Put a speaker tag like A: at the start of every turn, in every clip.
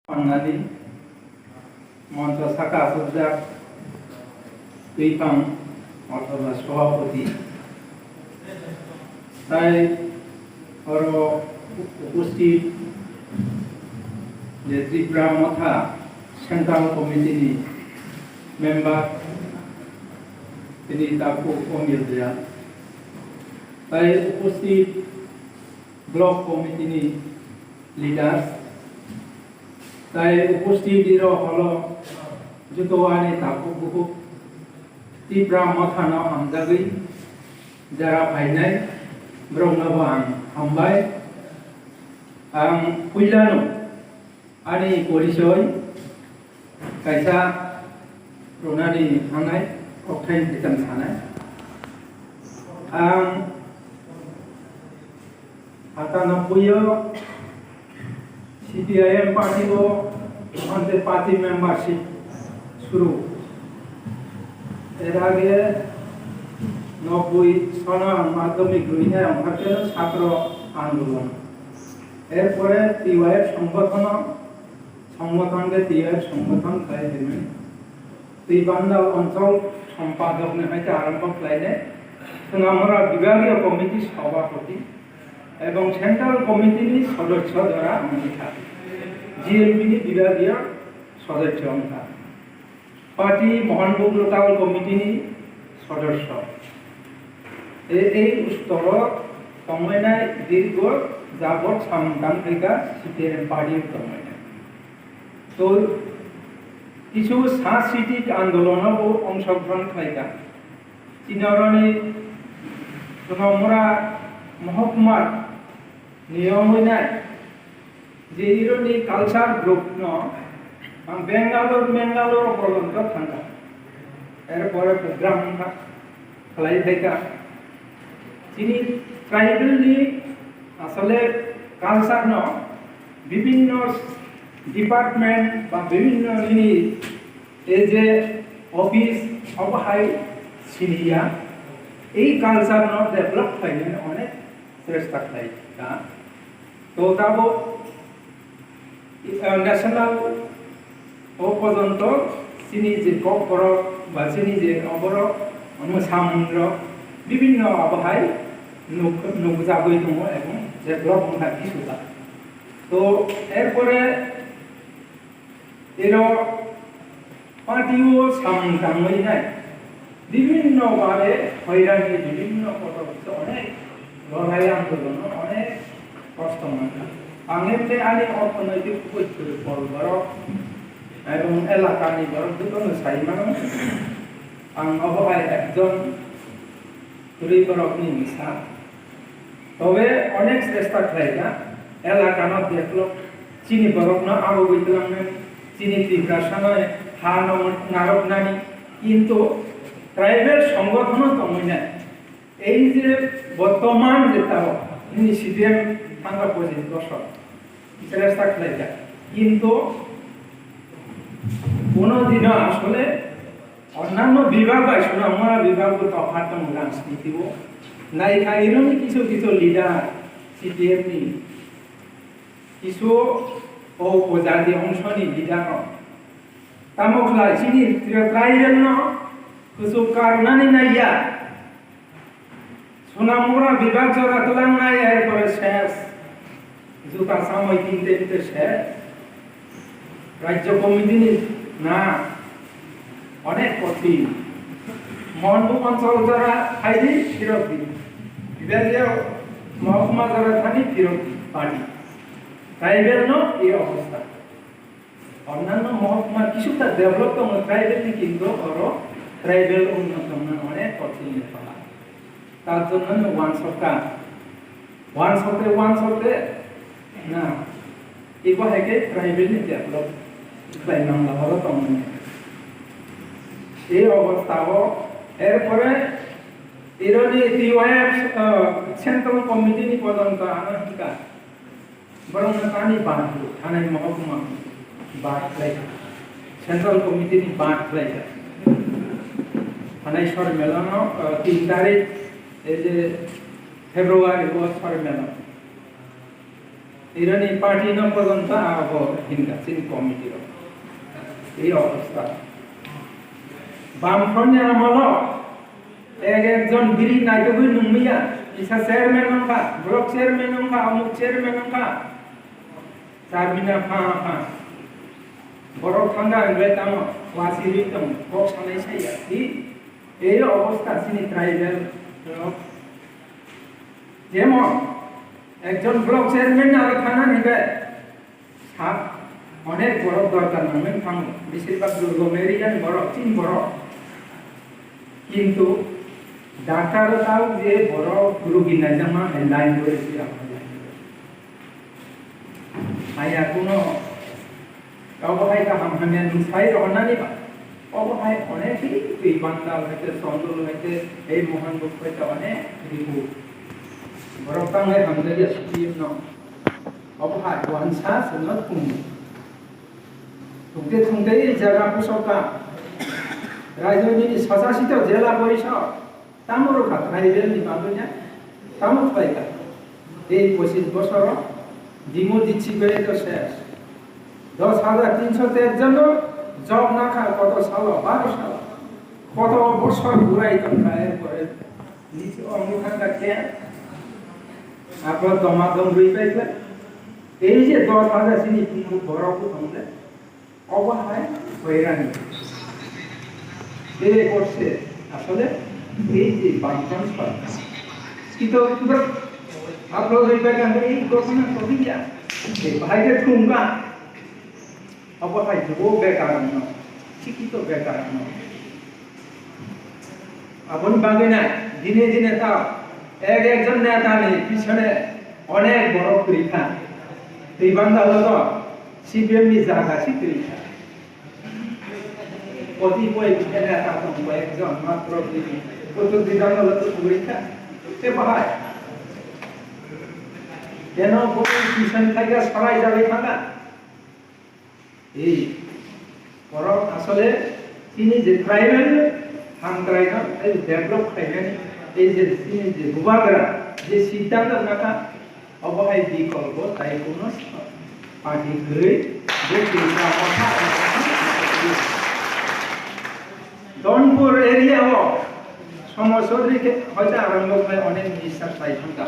A: Pangani মঞ্চ শাখা সজ্জা CPIM অথবা সভাপতি তাই আরো উপস্থিত যে ত্রিপুরা মথা সেন্ট্রাল কমিটিনি মেম্বার তিনি তাকে কমিয়ে দেন তাই উপস্থিত ব্লক কমিটিনি লিডার তাই উপস্থিত হলো जुतवानि ताको बुकु तीब्रा मथाना हामजागै जरा फायनाय ब्रह्मबो आं हामबाय आं पुइलानो आनि परिचय कायसा रोनानि हानाय अक्टाइन बिथान थानाय आं हाताना पुयो CPIM पार्टी को আমাদের পার্টি মেম্বারশিপ শুরু এর আগে 90 সনে মাধ্যমিক দুইটা আমাকে ছাত্র আন্দোলন এরপরে TYF সংগঠনকে TYF সংগঠন তাই দিবেন ত্রিবান্ধা অঞ্চল সম্পাদক হইতে আরম্ভ করলে আমরা বিভাগীয় কমিটি সভাপতি এবং সেন্ট্রাল কমিটির সদস্য দ্বারা আমি থাকি GLP বিভাগীয় সদস্য আমরা পার্টি মহানভোগ লোকাল কমিটিনি সদস্য এই স্তর সমন্বয় দীর্ঘ যাবৎ সন্ধান থেকে CPIM পার্টির সমন্বয় তো কিছু সাংস্কৃতিক আন্দোলনও অংশগ্রহণ খাইকা চিনরণী সোনামুরা মহকুমার নিয়ম হইনায় যে ইরনি কালচার গ্রুপ বেঙ্গালোর পর্যন্ত থাকা এরপরে প্রোগ্রাম খালাই থাকা তিনি ট্রাইবেলনি আসলে কালচার বিভিন্ন ডিপার্টমেন্ট বা বিভিন্ন এই যে অফিস সবাই সিনিয়া এই কালচার ডেভেলপ খাইলে অনেক চেষ্টা খাই তো তাবো ন্যাশনাল ও পর্যন্ত চিনি যে কপর বা চিনি যে অবর সামুদ্র বিভিন্ন আবহাওয়ায় নৌজাবই দङ এবং ডেভেলপ হওয়া কিছুটা তো এরপরে এর পার্টিও সামদামই নাই বিভিন্নভাবে হয়রানি বিভিন্ন পদক্ষেপ অনেক লড়াই আন্দোলন অনেক কষ্ট বাংলাদেশে আনি অর্থনৈতিক বড় এবং এলাকানি বড় দুটো সাইমানো আং অবহায় একজন পরিবারকনি মিশা তবে অনেক চেষ্টা খাইকা এলাকানো ডেভেলপ চিনি বরফ না আরো বইলাম চিনি ত্রিপুরা সামনে হা নারকনানি কিন্তু ট্রাইবেল সংগঠন তমই না এই যে বর্তমান যেটা CPIM থাকা 25 বছর চেষ্টা খাইকা কিন্তু কোনদিনও আসলে অন্যান্য বিভাগ আছে আমরা বিভাগ তফাৎ রাজনীতিও নাই এরকম কিছু কিছু লিডার CPIM নি কিছু উপজাতি অংশনি লিডার তামকলা চিনি ট্রাইবেল কিছু কারণানি নাইয়া সোনামুরা বিভাগ জোড়া তোলাং নাই এরপরে শেষ জুকা সময় কিনতে শেষ রাজ্য কমিটি না অনেক কঠিন মহানভোগ অঞ্চল যারা খাইদি ফেরত দিন বিভাগীয় মহকুমা যারা থাকি ফেরত পার্টি ট্রাইবেল এই অবস্থা অন্যান্য মহকুমা কিছুটা ডেভেলপ তো ট্রাইবেল কিন্তু আরো ট্রাইবেল উন্নত অনেক কঠিন পালা তার জন্য ওয়ান সপ্তাহে না এবার হেকে ট্রাইবেল ডেভেলপ লাইনাংলা ভালো তমন এই অবস্থাও এরপরে এরনি TYF সেন্ট্রাল কমিটি পর্যন্ত আনাহিকা বরং তানি বাঁধ থানায় মহকুমা বাঁধ লাইকা সেন্ট্রাল কমিটি বাঁধ লাইকা থানায় সম্মেলন 3 তারিখ এই যে ফেব্রুয়ারি সর মেলন ইরানি পার্টি ন পর্যন্ত আব হিন্দা চিনি কমিটির এই অবস্থা বামফ্রন্টের আমল একজন বিরি নাইটগুই নুমিয়া ইসা চেয়ারম্যান নংখা ব্লক চেয়ারম্যান নংখা অমুক চেয়ারম্যান নংখা চারবিনা ফা ফা বড় ঠান্ডা হয়ে তাম ওয়াসি রিতম কক সানাই সাইয়া এই অবস্থা চিনি ট্রাইবেল যেমন একজন ব্লক চেয়ারম্যান আর থানা নিবে সাত অনেক বড় দরকার নামেন থাম বেশিরভাগ দুর্গম এরিয়ান বড় চিন বড় কিন্তু ডাক্তারও তাও যে বড় রোগী নাই জামা লাইন করেছি আয়া কোনো অবহাই কাহাম হামিয়া নিসাই রহনানি বা অবহাই অনেকই এই বান্দাল হইতে চন্দল হইতে এই মোহন বুক হইতে অনেক রিপু বরং তাঙ্গে হামদারিয়া CPIM ন অবহাই ওয়ানসা সন্নত কুম তুমতে তুমতে এই জায়গা পুষকা রাজধানী সশাসিত জেলা পরিষদ তামরুখা ট্রাইবেলনি বান্ধবীয়া তামর পাইকা এই 25 বছর ডিমো দিচ্ছি করে তো শেষ 10,300 জন জব না খায় কত সাল 12 সাল কত বছর ঘুরাই তো খায় পরে নিচে অঙ্গখানটা খেয়ে আপনার দমাদম রই পাইলে এই যে 10,000 চিনি কিন্তু বড় কুটুমলে অবহায় হয়রানি এই করছে আসলে এই যে বামফ্রন্ট সরকার কিন্তু আপনার রই পাইলে এই ঘটনা সবিয়া এই ভাইকে ঠুমকা অবহায় যুব বেকার শিক্ষিত বেকার আপন বাঙে না দিনে দিনে তাও একজন নেতা নেই পিছনে অনেক বড় পরীক্ষা এই বান্ধা হলো CPIM নি জায়গা পরীক্ষা কতিপয় নেতা একজন মাত্র প্রতিদিন হলো পরীক্ষা সে ভাই কেন পিছন থেকে সবাই যাবে থাকা এই বড় আসলে তিনি যে ট্রাইবেল হাম ট্রাইবেল এই ডেভেলপ ট্রাইবেল এই যে তিনি যে বুবাগ্রা যে সিদ্ধান্ত নাকা অবহাই বিকল্প তাই কোন পার্টি ঘুরে যে চিন্তা কথা দনপুর এরিয়াও সমস্যাকে হয়তো আরম্ভ হয় অনেক বিশ্বাস পাইছন্তা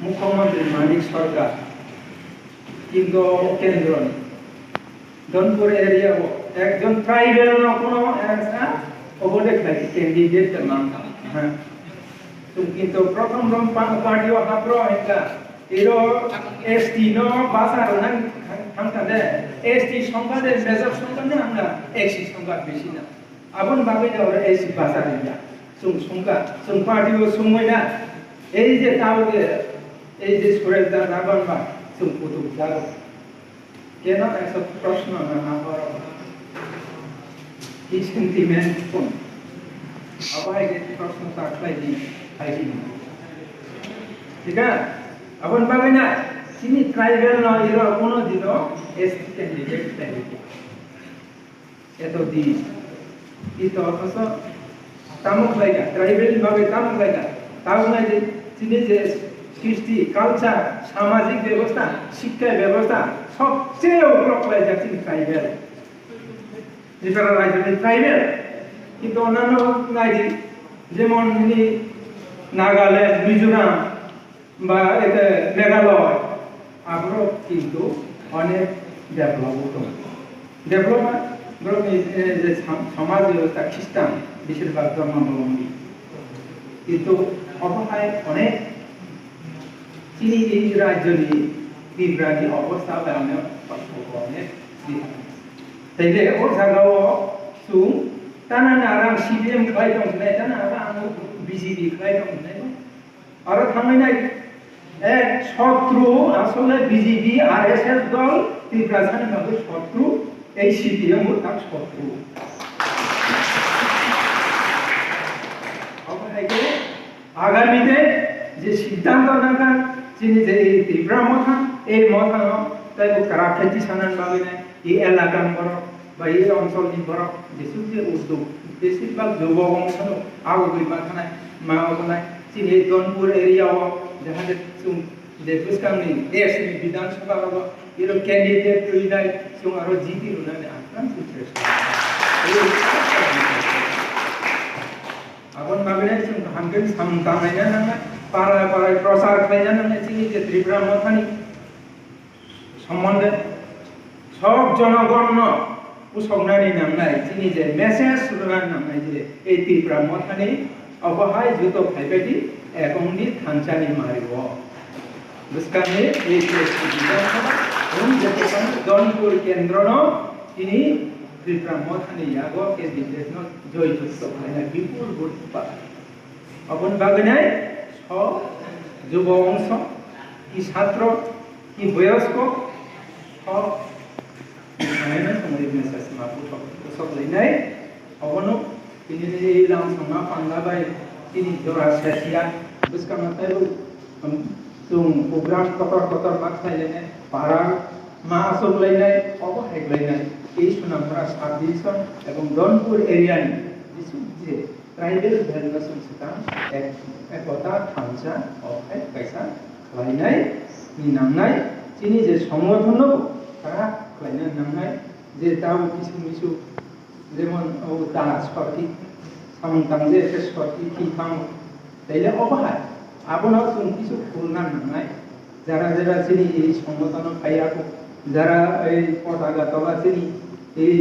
A: মুখ্যমন্ত্রী মানিক সরকার কিন্তু কেন্দ্র দনপুর এরিয়া একজন ট্রাইবেল কোনো ওভোটে খাই ক্যান্ডিডেট নাম হ্যাঁ কিন্তু প্রথম পার্টিও হাবর একটা এরো ST নো বাসার না থামতাদে ST সংখ্যাতে মেজর সংখ্যা না আমরা SC সংখ্যা বেশি না আপন ভাবে যাও SC বাসার না সংখ্যা পার্টিও সময় না এই যে তাওকে এই যে সুরেশ দা রাবণ বা কুতুব যাও কেন এসব প্রশ্ন না হওয়ার কি সেন্টিমেন্ট কোন আবার এই প্রশ্ন থাকলাই দিই খাইছি ঠিক আছে আপন ভাবে না তিনি ট্রাইবেল না এর কোনো দিন ST ক্যান্ডিডেট এত দি কি তো অথচ তামুক লাগা ট্রাইবেল ভাবে তামুক লাগা তাও না যে তিনি যে কৃষ্টি কালচার সামাজিক ব্যবস্থা শিক্ষা ব্যবস্থা সবচেয়ে উপলব্ধ যাচ্ছে ট্রাইবেল যেটা রাজধানী ট্রাইবেল কিন্তু অন্যান্য রাজ্যে যেমন নাগাল্যান্ড মিজোরাম বা এতে মেঘালয় আরও কিন্তু অনেক ডেভেলপ যে সমাজ ব্যবস্থা খ্রিস্টান বেশিরভাগ ধর্মাবলম্বী কিন্তু অবহায় অনেক তিনি এই রাজ্য নিয়ে বিভ্রান্তি অবস্থা অনেক তাইলে ও জায়গাও সুং তানা আরাম CPIM খাই দंनाय তানা আরাম BJP খাই দंनाय আরো থামাই নাই এক শত্রু আসলে BJP RSS দল ত্রিপুরার মধ্যে শত্রু এই CPIM ও তার শত্রু আগামীতে যে সিদ্ধান্ত নাকা যিনি যে এই ত্রিপুরা মথা এই মথা তাই কারা খেতি সানান ভাবে না এই এলাকার বড় বা এই অঞ্চলনি বড় যেসব যে উদ্যোগ বেশিরভাগ যুব অংশ আরো দুই মাথানায় মা ওখানে চিনি দনপুর এরিয়াও যাহাতে जे बुसकामनि देशनि विधानसभायाव इरो कैंडिडेट रुइनाय जों आरो जीपी रुनानै आंखाम इंटरेस्ट आबन माबेने जों हांगोन सामदांनायना नांनाय पारा प्रसार खालायना नांनाय जोंनि जे त्रिपुरा मथानि सम्बन्धे सब जनगणनो उसंनानै नांनाय जोंनि जे मेसेज रुनानै नांनाय जे ए त्रिपुरा मथानि अबहाय जुत फाइबायदि एकंनि थानसानि मारिव बुसकामनि ए विधानसभा जों जेसेबां जौनपुर केन्द्रनो दिनै त्रिपुरा मथानि यागो कैंडिडेटनो जयजुक्त खालायनाय बिपुल भोट अबन बागनाय सब युव अंश कि छात्र कि वयस्क सब खालायनाय समाय मेसेज सकलायनाय अबनो दिनै लाम समा पांलाबाय दिनै जरा सेसिया बुसकामनाय जों प्रोग्राम कतर माथायलायनाय पारा मा सकलायनाय अबहायलायनाय এই সুনামরা সাব ডিভিশন এবং জৌনপুর এরিয়ানি যিসু যে ট্রাইবেল ভ্যালুয়েশন সিস্টেম একতা থানসা অফাই পয়সা খালাইনাय नि नांनाय जिनि जे संगठन তারা খালাইना नांनाय जे दाउ किसु मिसु जेमन औ दा सठी सामतां जे सठी किथां दैले अबहाय आबना जों किसु खुलना नांनाय যারা যারা जिनि এই সংগঠন ফাইयाखौ যারা এই পতাকা তলা চিনি এই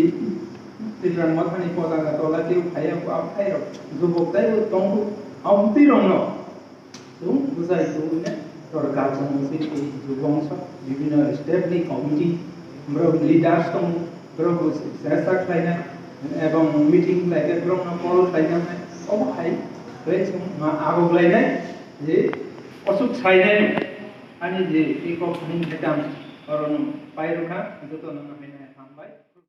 A: ত্রিপুরা মথানি পতাকা তলা কেউ ফাইয়াखौ আফাইর যুবকটাই তংকু আমতি রং जों बुजाय दुने सरकार संसे এই যুবংশ বিভিন্ন স্টেপনি কমিটি ব্রক লিডার্স দं ব্রক চেষ্টা খালাयनाय এবং মিটিং लायके ब्रक कल खालायनाय अबहाय बे जों मा आगलायनाय जे असुख सायनाय आनि जे इकप नि हेटाम अरन पायरुखा जतन नायनाय थांबाय।